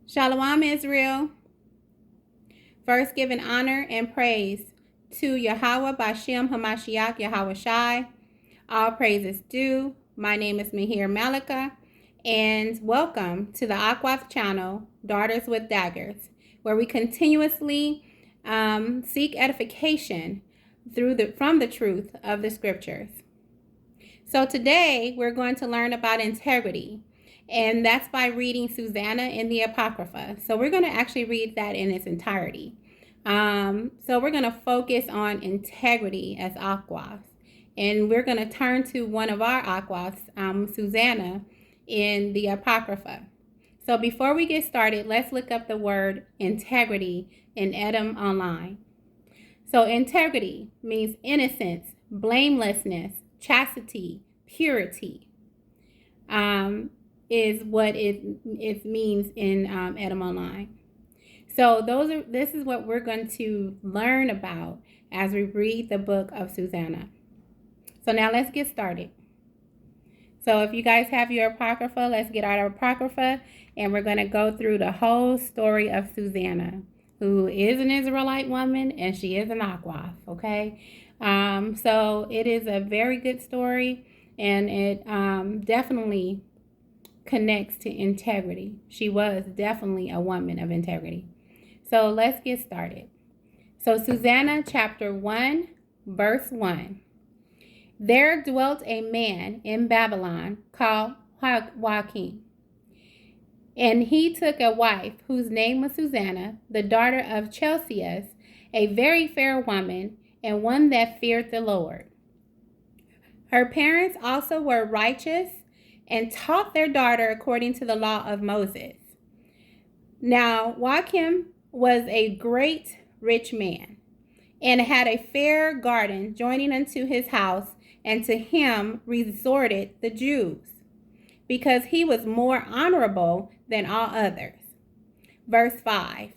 Shalom, Israel. First, giving honor and praise to Yahweh Bashem Hamashiach Yahweh Shai. All praise is due. My name is Mihir Malika, and welcome to the Akwath channel, Daughters with Daggers, where we continuously seek edification from the truth of the scriptures. So today, we're going to learn about integrity. And that's by reading Susanna in the Apocrypha. So we're going to actually read that in its entirety. So we're going to focus on integrity as Akwath. And we're going to turn to one of our Akwaths, Susanna, in the Apocrypha. So before we get started, let's look up the word integrity in Edom Online. So integrity means innocence, blamelessness, chastity, purity. Is what it means in Edom Online. So this is what we're going to learn about as we read the book of Susanna. So now let's get started. So if you guys have your Apocrypha, let's get our Apocrypha, and we're going to go through the whole story of Susanna, who is an Israelite woman, and she is an Akwath, okay? So it is a very good story, and it definitely connects to integrity. She was definitely a woman of integrity. So let's get started. So Susanna chapter 1, verse 1. There dwelt a man in Babylon called Joachim, and he took a wife whose name was Susanna, the daughter of Chelcias, a very fair woman, and one that feared the Lord. Her parents also were righteous and taught their daughter according to the law of Moses. Now, Joachim was a great rich man, and had a fair garden joining unto his house, and to him resorted the Jews, because he was more honorable than all others. Verse 5.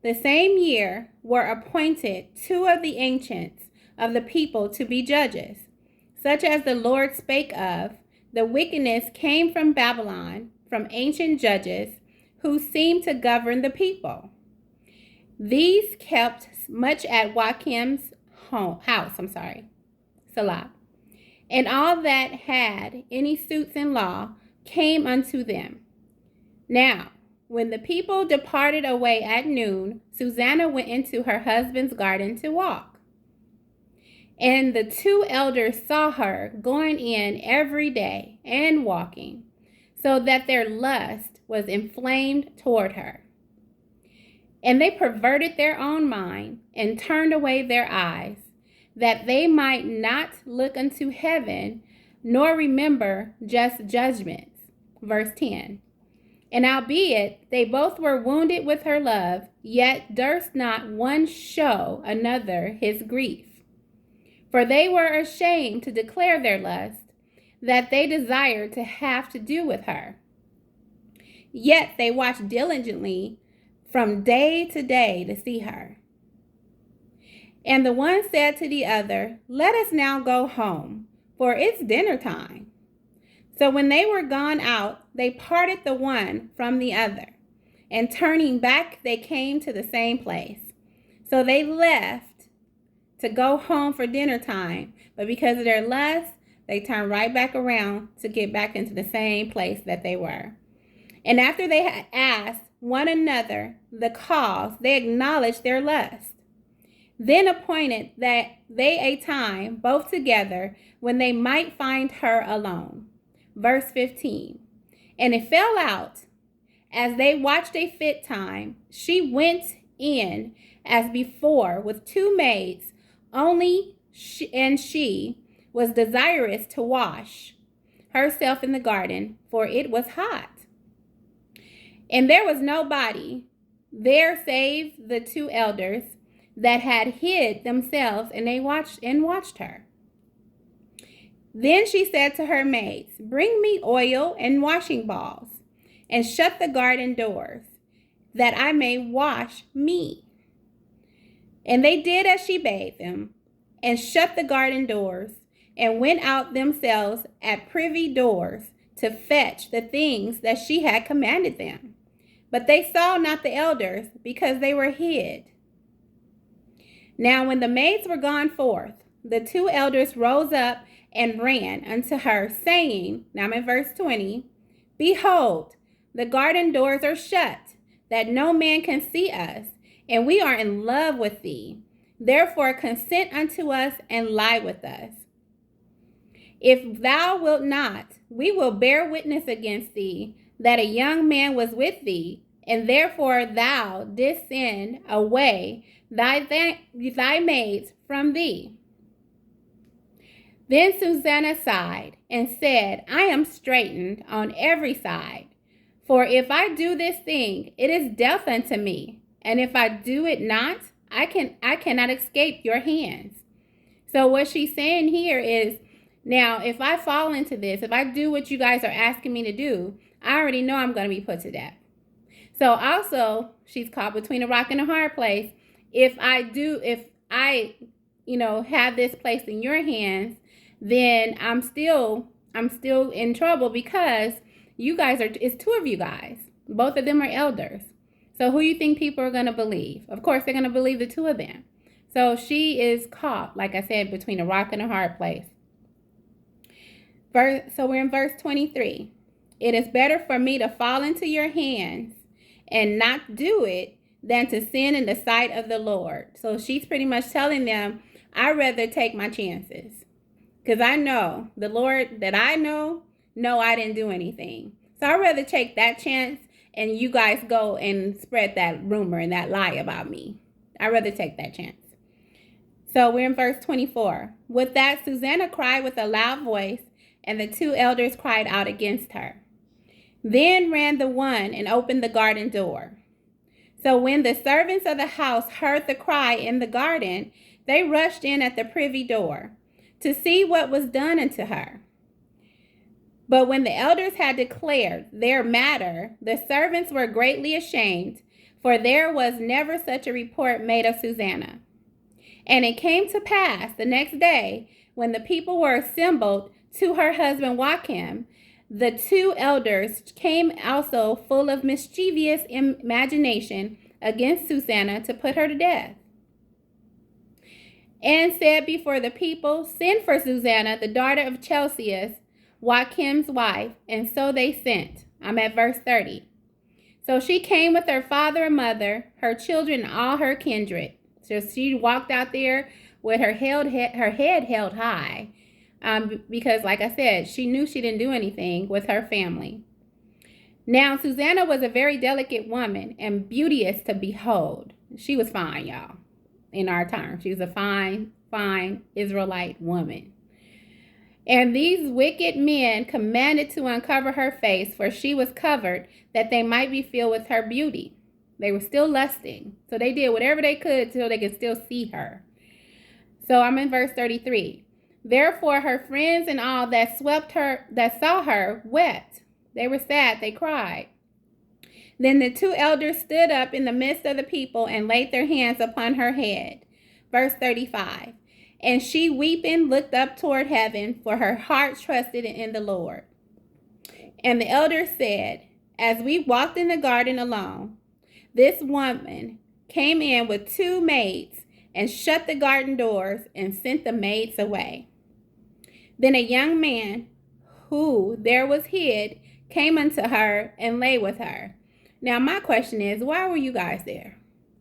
The same year were appointed 2 of the ancients of the people to be judges, such as the Lord spake of. The wickedness came from Babylon, from ancient judges, who seemed to govern the people. These kept much at Joachim's house, Salah. And all that had any suits in law came unto them. Now, when the people departed away at noon, Susanna went into her husband's garden to walk. And the 2 elders saw her going in every day and walking, so that their lust was inflamed toward her. And they perverted their own mind and turned away their eyes, that they might not look unto heaven, nor remember just judgments. Verse 10. And albeit they both were wounded with her love, yet durst not one show another his grief. For they were ashamed to declare their lust, that they desired to have to do with her. Yet they watched diligently from day to day to see her. And the one said to the other, Let us now go home, for it's dinner time. So when they were gone out, they parted the one from the other, and turning back they came to the same place. So they left to go home for dinner time, but because of their lust, they turned right back around to get back into the same place that they were. And after they had asked one another the cause, they acknowledged their lust. Then appointed that they a time, both together, when they might find her alone. Verse 15. And it fell out, as they watched a fit time, she went in as before with 2 maids, only she was desirous to wash herself in the garden, for it was hot. And there was nobody there save the 2 elders that had hid themselves, and they watched her. Then she said to her maids, Bring me oil and washing balls, and shut the garden doors, that I may wash me. And they did as she bade them, and shut the garden doors, and went out themselves at privy doors to fetch the things that she had commanded them. But they saw not the elders, because they were hid. Now when the maids were gone forth, the two elders rose up and ran unto her, saying, now I'm in verse 20, Behold, the garden doors are shut, that no man can see us, and we are in love with thee. Therefore consent unto us, and lie with us. If thou wilt not, we will bear witness against thee, that a young man was with thee, and therefore thou didst send away thy maids from thee. Then Susanna sighed, and said, I am straitened on every side. For if I do this thing, it is death unto me. And if I do it not, I cannot escape your hands. So what she's saying here is, now if I fall into this, if I do what you guys are asking me to do, I already know I'm going to be put to death. So also, she's caught between a rock and a hard place. If I have this placed in your hands, then I'm still in trouble, because you guys it's two of you guys. Both of them are elders. So who you think people are going to believe? Of course, they're going to believe the two of them. So she is caught, like I said, between a rock and a hard place. So we're in verse 23. It is better for me to fall into your hands and not do it than to sin in the sight of the Lord. So she's pretty much telling them, I'd rather take my chances. Because I know the Lord that I know I didn't do anything. So I'd rather take that chance, and you guys go and spread that rumor and that lie about me. I'd rather take that chance. So we're in verse 24. With that, Susanna cried with a loud voice, and the two elders cried out against her. Then ran the one and opened the garden door. So when the servants of the house heard the cry in the garden, they rushed in at the privy door to see what was done unto her. But when the elders had declared their matter, the servants were greatly ashamed, for there was never such a report made of Susanna. And it came to pass the next day, when the people were assembled to her husband Joachim, the two elders came also full of mischievous imagination against Susanna to put her to death. And said before the people, Send for Susanna, the daughter of Chelcias, Joachim's wife. And so they sent. I'm at verse 30. So she came with her father and mother, her children, and all her kindred. So she walked out there with her head held high, because, like I said, she knew she didn't do anything with her family. Now, Susanna was a very delicate woman and beauteous to behold. She was fine, y'all. In our terms, she was a fine Israelite woman. And these wicked men commanded to uncover her face, for she was covered, that they might be filled with her beauty. They were still lusting, so they did whatever they could till they could still see her. So I'm in verse 33. Therefore her friends and all that saw her wept. They were sad, they cried. Then the two elders stood up in the midst of the people and laid their hands upon her head. Verse 35. And she, weeping, looked up toward heaven, for her heart trusted in the Lord. And the elders said, As we walked in the garden alone, this woman came in with two maids and shut the garden doors and sent the maids away. Then a young man who there was hid came unto her and lay with her. Now, my question is, why were you guys there?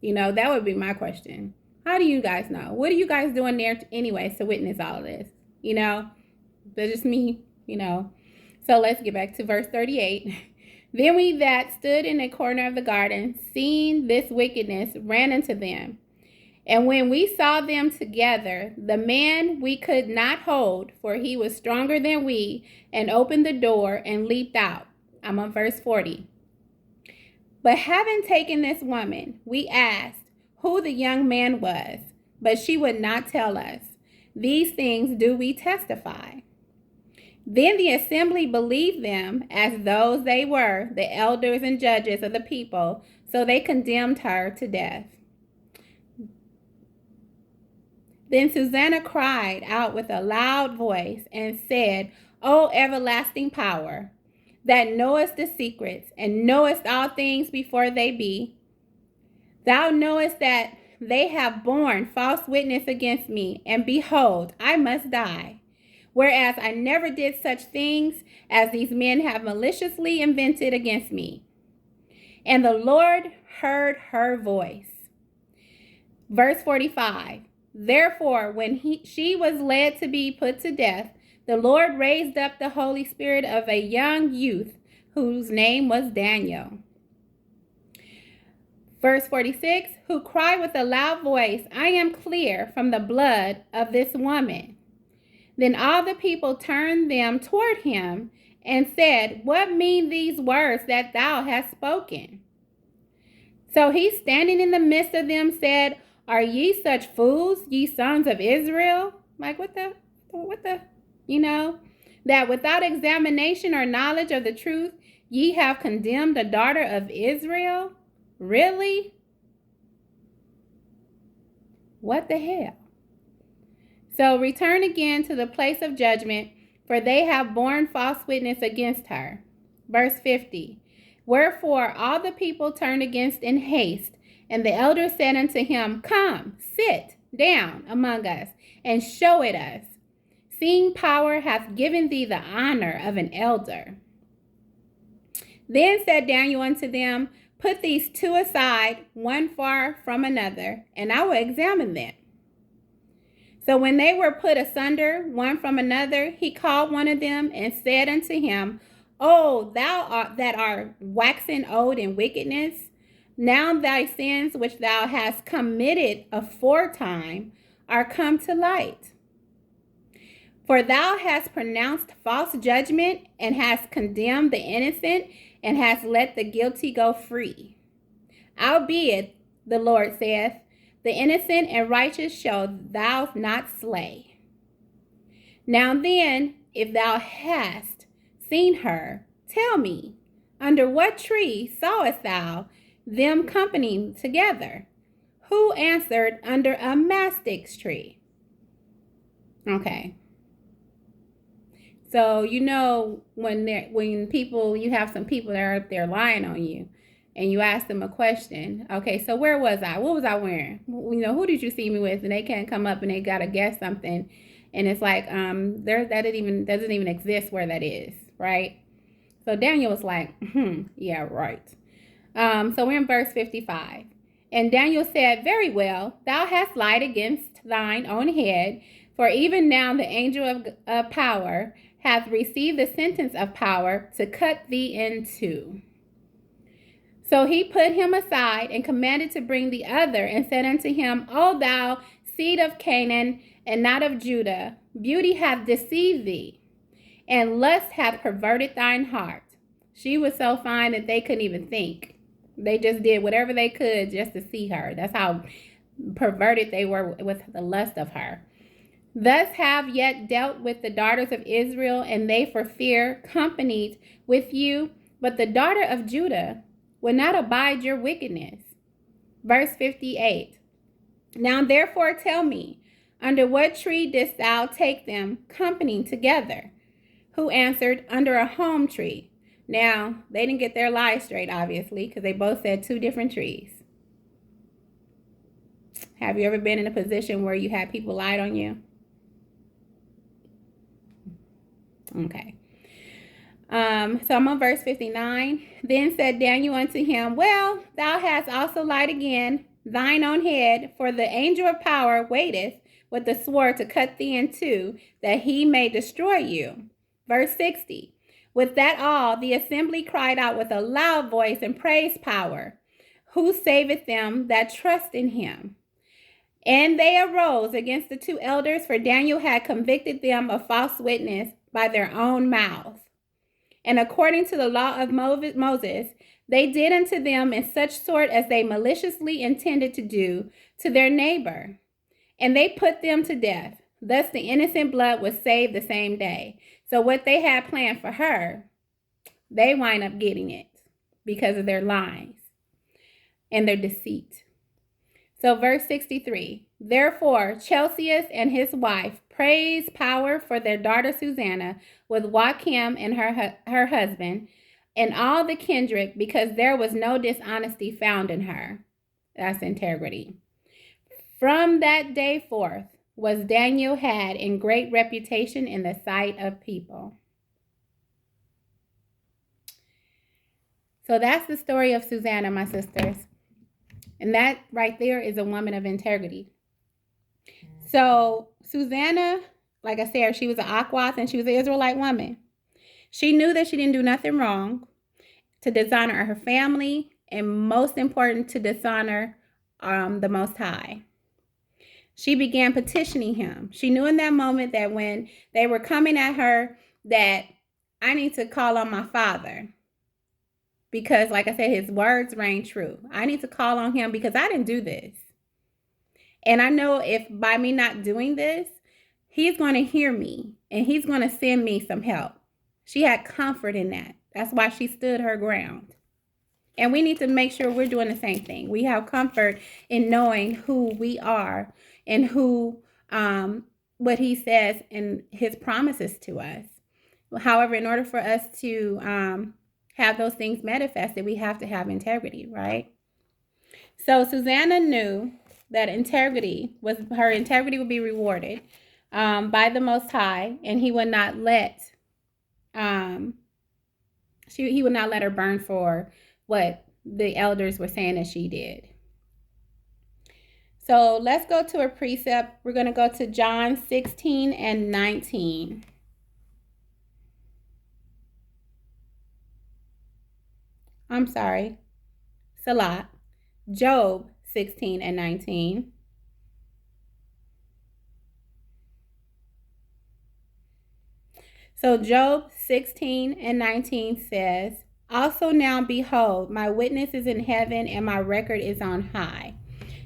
That would be my question. How do you guys know? What are you guys doing there anyways to witness all of this? That's just me, So let's get back to verse 38. Then we that stood in a corner of the garden, seeing this wickedness, ran unto them. And when we saw them together, the man we could not hold, for he was stronger than we, and opened the door and leaped out. I'm on verse 40. But having taken this woman, we asked who the young man was, but she would not tell us. These things do we testify. Then the assembly believed them as those they were, the elders and judges of the people, so they condemned her to death. Then Susanna cried out with a loud voice and said, O everlasting power, that knowest the secrets, and knowest all things before they be. Thou knowest that they have borne false witness against me, and behold, I must die. Whereas I never did such things as these men have maliciously invented against me. And the Lord heard her voice. Verse 45. Therefore, when she was led to be put to death, the Lord raised up the Holy Spirit of a young youth whose name was Daniel. Verse 46, who cried with a loud voice, I am clear from the blood of this woman. Then all the people turned them toward him and said, what mean these words that thou hast spoken? So he, standing in the midst of them, said, are ye such fools, ye sons of Israel? Like, what the, that without examination or knowledge of the truth, ye have condemned the daughter of Israel? Really? What the hell? So return again to the place of judgment, for they have borne false witness against her. Verse 50. Wherefore all the people turned against in haste, and the elders said unto him, come, sit down among us, and show it us, seeing power hath given thee the honor of an elder. Then said Daniel unto them, put these two aside, one far from another, and I will examine them. So when they were put asunder, one from another, he called one of them and said unto him, O thou that art waxen old in wickedness, now thy sins which thou hast committed aforetime are come to light. For thou hast pronounced false judgment, and hast condemned the innocent, and hast let the guilty go free. Albeit, the Lord saith, the innocent and righteous shall thou not slay. Now then, if thou hast seen her, tell me, under what tree sawest thou them companying together? Who answered, under a mastix tree. Okay. So, when you have some people that are up there lying on you, and you ask them a question, okay, so where was I? What was I wearing? Who did you see me with? And they can't come up and they got to guess something. And it's like, that doesn't even exist where that is, right? So Daniel was like, yeah, right. So we're in verse 55. And Daniel said, very well, thou hast lied against thine own head, for even now the angel of power hath received the sentence of power to cut thee in two. So he put him aside and commanded to bring the other, and said unto him, O thou seed of Canaan, and not of Judah, beauty hath deceived thee, and lust hath perverted thine heart. She was so fine that they couldn't even think. They just did whatever they could just to see her. That's how perverted they were with the lust of her. Thus have yet dealt with the daughters of Israel, and they for fear companied with you. But the daughter of Judah will not abide your wickedness. Verse 58. Now therefore tell me, under what tree didst thou take them companying together? Who answered, under a home tree. Now, they didn't get their lies straight, obviously, because they both said two different trees. Have you ever been in a position where you had people lied on you? Okay. So I'm on verse 59. Then said Daniel unto him, well, thou hast also lied again, thine own head, for the angel of power waiteth with the sword to cut thee in two, that he may destroy you. Verse 60. With that all, the assembly cried out with a loud voice and praised power, who saveth them that trust in him. And they arose against the two elders, for Daniel had convicted them of false witness by their own mouth. And according to the law of Moses, they did unto them in such sort as they maliciously intended to do to their neighbor. And they put them to death. Thus the innocent blood was saved the same day. So what they had planned for her, they wind up getting it because of their lies and their deceit. So verse 63, Therefore, Chelcias and his wife praised power for their daughter Susanna with Joachim and her husband and all the kindred, because there was no dishonesty found in her. That's integrity. From that day forth was Daniel had in great reputation in the sight of people. So that's the story of Susanna, my sisters. And that right there is a woman of integrity. So Susanna, like I said, she was an Akwath and she was an Israelite woman. She knew that she didn't do nothing wrong, to dishonor her family, and most important, to dishonor the Most High. She began petitioning him. She knew in that moment that when they were coming at her, that I need to call on my Father. Because, like I said, his words rang true. I need to call on him because I didn't do this. And I know if by me not doing this, he's going to hear me and he's going to send me some help. She had comfort in that. That's why she stood her ground. And we need to make sure we're doing the same thing. We have comfort in knowing who we are and who, what he says and his promises to us. However, in order for us to have those things manifested, we have to have integrity, right? So Susanna knew that her integrity would be rewarded by the Most High, and he would not let he would not let her burn for what the elders were saying that she did. So let's go to a precept. We're going to go to John 16 and 19. I'm sorry. Salat. Job 16 and 19. So Job 16 and 19 says, also now behold, my witness is in heaven and my record is on high.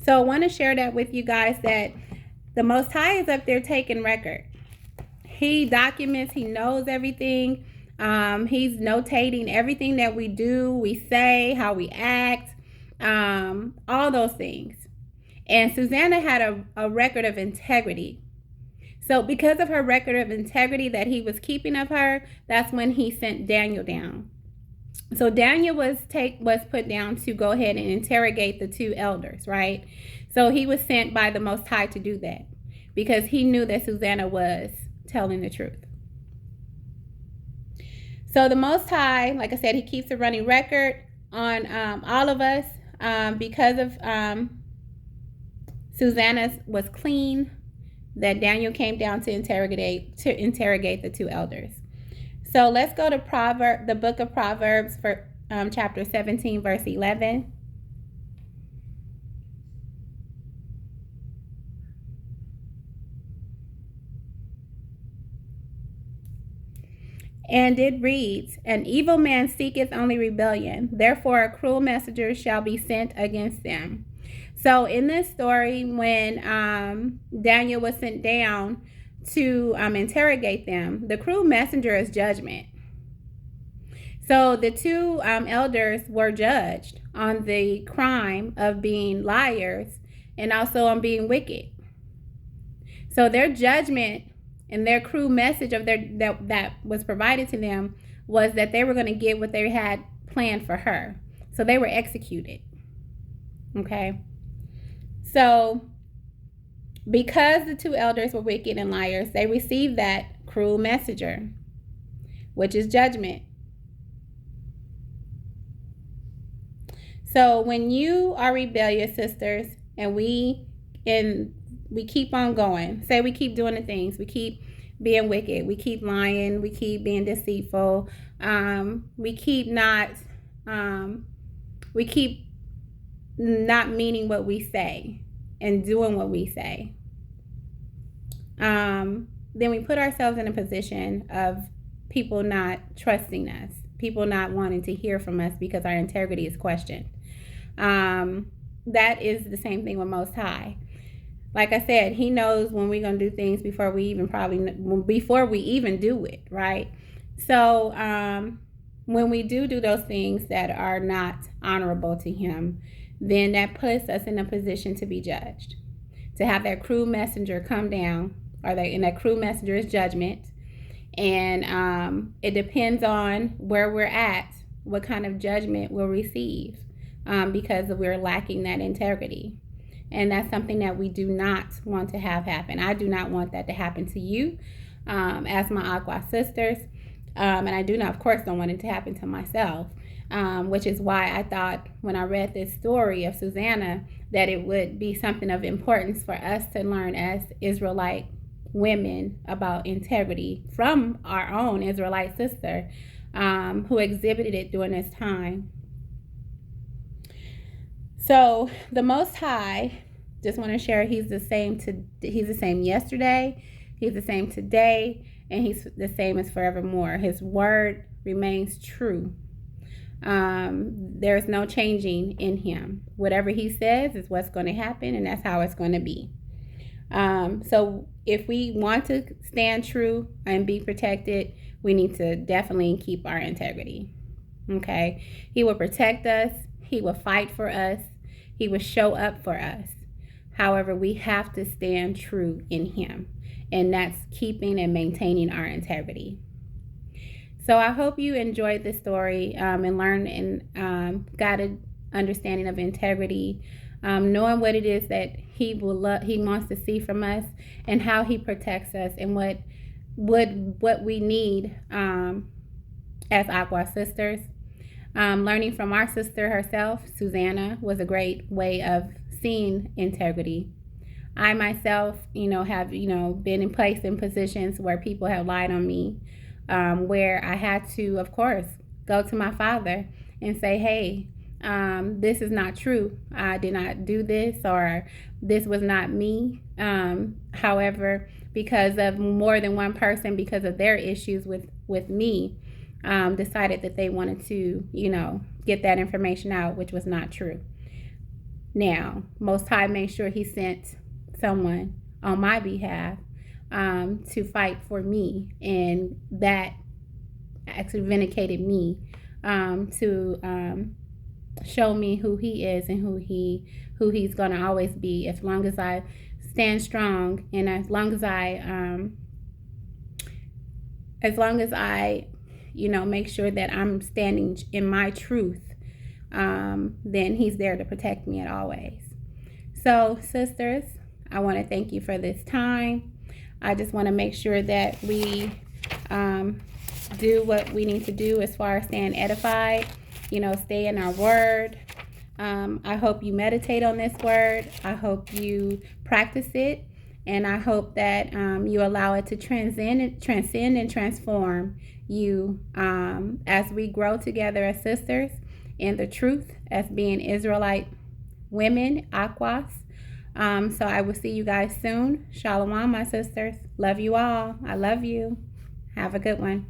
So I want to share that with you guys, that the Most High is up there taking record. He documents, he knows everything. He's notating everything that we do, we say, how we act, all those things. And Susanna had a record of integrity. So because of her record of integrity that he was keeping of her, that's when he sent Daniel down. So Daniel was put down to go ahead and interrogate the two elders, right? So he was sent by the Most High to do that because he knew that Susanna was telling the truth. So the Most High, like I said, he keeps a running record on all of us because of Susanna was clean, that Daniel came down to interrogate the two elders. So let's go to the book of Proverbs for chapter 17, verse 11. And it reads, an evil man seeketh only rebellion, therefore a cruel messenger shall be sent against them. So in this story, when Daniel was sent down to interrogate them, the cruel messenger is judgment. So the two elders were judged on the crime of being liars and also on being wicked. So their judgment and their cruel message of that was provided to them was that they were going to get what they had planned for her. So they were executed. Okay. So because the two elders were wicked and liars, they received that cruel messenger, which is judgment. So when you are rebellious, sisters, and we keep on going, say we keep doing the things, we keep being wicked, we keep lying, we keep being deceitful, we keep not meaning what we say and doing what we say, then we put ourselves in a position of people not trusting us, people not wanting to hear from us because our integrity is questioned. That is the same thing with Most High. Like I said, he knows when we're going to do things before we even do it, right? So when we do those things that are not honorable to him, then that puts us in a position to be judged. to have that cruel messenger come down, and that cruel messenger is judgment. And it depends on where we're at, what kind of judgment we'll receive, because we're lacking that integrity. And that's something that we do not want to have happen. I do not want that to happen to you, as my Aqua sisters. And I do not, of course, don't want it to happen to myself, which is why I thought when I read this story of Susanna that it would be something of importance for us to learn as Israelite women about integrity from our own Israelite sister, who exhibited it during this time. So the Most High, just want to share, he's the same yesterday, he's the same today, and he's the same as forevermore. His word remains true. There's no changing in him. Whatever he says is what's going to happen, and that's how it's going to be. So if we want to stand true and be protected, we need to definitely keep our integrity. Okay? He will protect us. He will fight for us. He will show up for us. However, we have to stand true in him, and that's keeping and maintaining our integrity. So I hope you enjoyed this story, and learned and got an understanding of integrity, knowing what it is that he wants to see from us, and how he protects us, and what we need as Aqua sisters. Learning from our sister herself, Susanna, was a great way of seeing integrity. I myself, have, been placed in positions where people have lied on me, where I had to, of course, go to my father and say, hey, this is not true. I did not do this, or this was not me. However, because of more than one person, because of their issues with me, decided that they wanted to, get that information out, which was not true. Now, Most High made sure he sent someone on my behalf to fight for me, and that actually vindicated me, to show me who he is and who he's going to always be, as long as I stand strong, and as long as I make sure that I'm standing in my truth, then he's there to protect me at always. So, sisters, I want to thank you for this time. I just want to make sure that we do what we need to do as far as staying edified, stay in our word. I hope you meditate on this word. I hope you practice it. And I hope that you allow it to transcend and transform you, as we grow together as sisters in the truth, as being Israelite women, Aquas. So I will see you guys soon. Shalom, my sisters. Love you all. I love you. Have a good one.